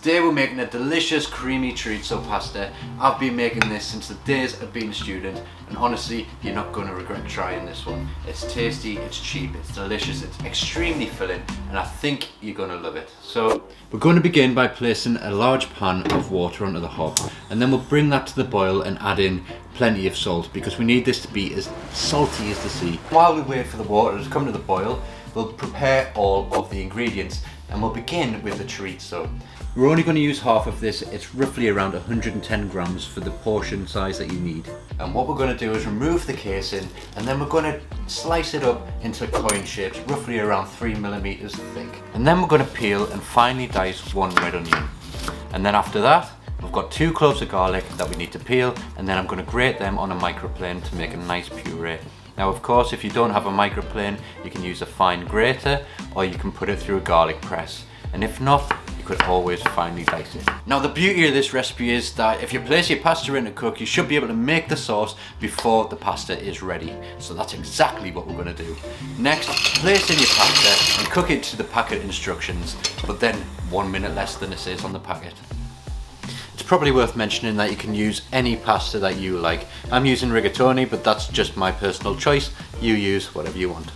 Today we're making a delicious creamy chorizo pasta. I've been making this since the days of being a student, and honestly, you're not going to regret trying this one. It's tasty, it's cheap, it's delicious, it's extremely filling, and I think you're going to love it. So we're going to begin by placing a large pan of water onto the hob, and then we'll bring that to the boil and add in plenty of salt because we need this to be as salty as the sea. While we wait for the water to come to the boil, we'll prepare all of the ingredients, and we'll begin with the chorizo. We're only going to use half of this. It's roughly around 110 grams for the portion size that you need. And what we're going to do is remove the casing, and then we're going to slice it up into coin shapes, roughly around 3 millimeters thick. And then we're going to peel and finely dice one red onion. And then after that, we've got 2 cloves of garlic that we need to peel, and then I'm going to grate them on a microplane to make a nice puree. Now of course, if you don't have a microplane, you can use a fine grater, or you can put it through a garlic press. And if not, you could always finely dice it. Now the beauty of this recipe is that if you place your pasta in to cook, you should be able to make the sauce before the pasta is ready. So that's exactly what we're going to do. Next, place in your pasta and cook it to the packet instructions, but then 1 minute less than it says on the packet. It's probably worth mentioning that you can use any pasta that you like. I'm using rigatoni, but that's just my personal choice. You use whatever you want.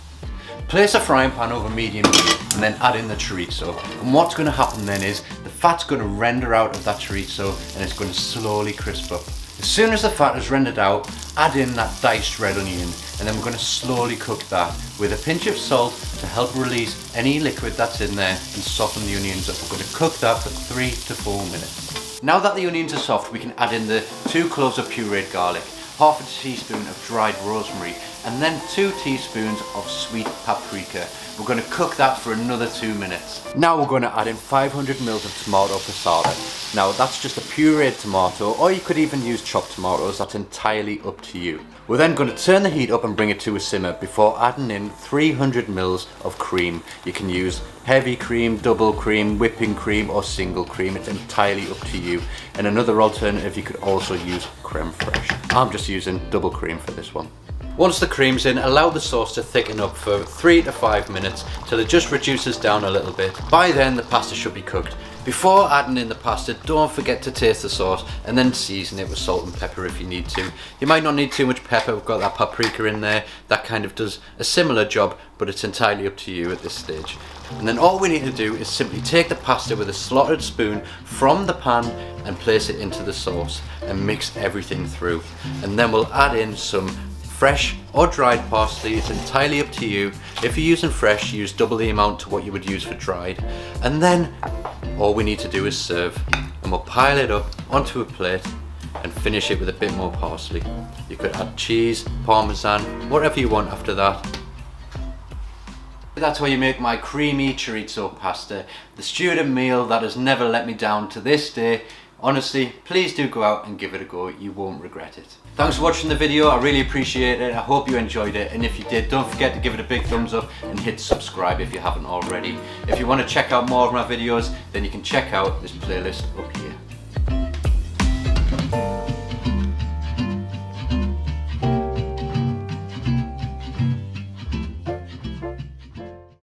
Place a frying pan over medium heat and then add in the chorizo. And what's going to happen then is the fat's going to render out of that chorizo and it's going to slowly crisp up. As soon as the fat is rendered out, add in that diced red onion, and then we're going to slowly cook that with a pinch of salt to help release any liquid that's in there and soften the onions up. We're going to cook that for 3 to 4 minutes. Now that the onions are soft, we can add in the 2 cloves of pureed garlic, half a teaspoon of dried rosemary, and then 2 teaspoons of sweet paprika. We're going to cook that for another 2 minutes. Now we're going to add in 500 mils of tomato passata. Now that's just a pureed tomato, or you could even use chopped tomatoes, that's entirely up to you. We're then going to turn the heat up and bring it to a simmer before adding in 300 mils of cream. You can use heavy cream, double cream, whipping cream, or single cream. It's entirely up to you. And another alternative, you could also use creme fraiche. I'm just using double cream for this one. Once the cream's in, allow the sauce to thicken up for 3 to 5 minutes till it just reduces down a little bit. By then the pasta should be cooked. Before adding in the pasta, don't forget to taste the sauce and then season it with salt and pepper if you need to. You might not need too much pepper, we've got that paprika in there, that kind of does a similar job, but it's entirely up to you at this stage. And then all we need to do is simply take the pasta with a slotted spoon from the pan and place it into the sauce and mix everything through. And then we'll add in some fresh or dried parsley, it's entirely up to you. If you're using fresh, use double the amount to what you would use for dried. And then all we need to do is serve, and we'll pile it up onto a plate and finish it with a bit more parsley. You could add cheese, parmesan, whatever you want after that. That's how you make my creamy chorizo pasta, the student meal that has never let me down to this day. Honestly, please do go out and give it a go, you won't regret it. Thanks for watching the video, I really appreciate it, I hope you enjoyed it, and if you did, don't forget to give it a big thumbs up and hit subscribe if you haven't already. If you want to check out more of my videos, then you can check out this playlist up here.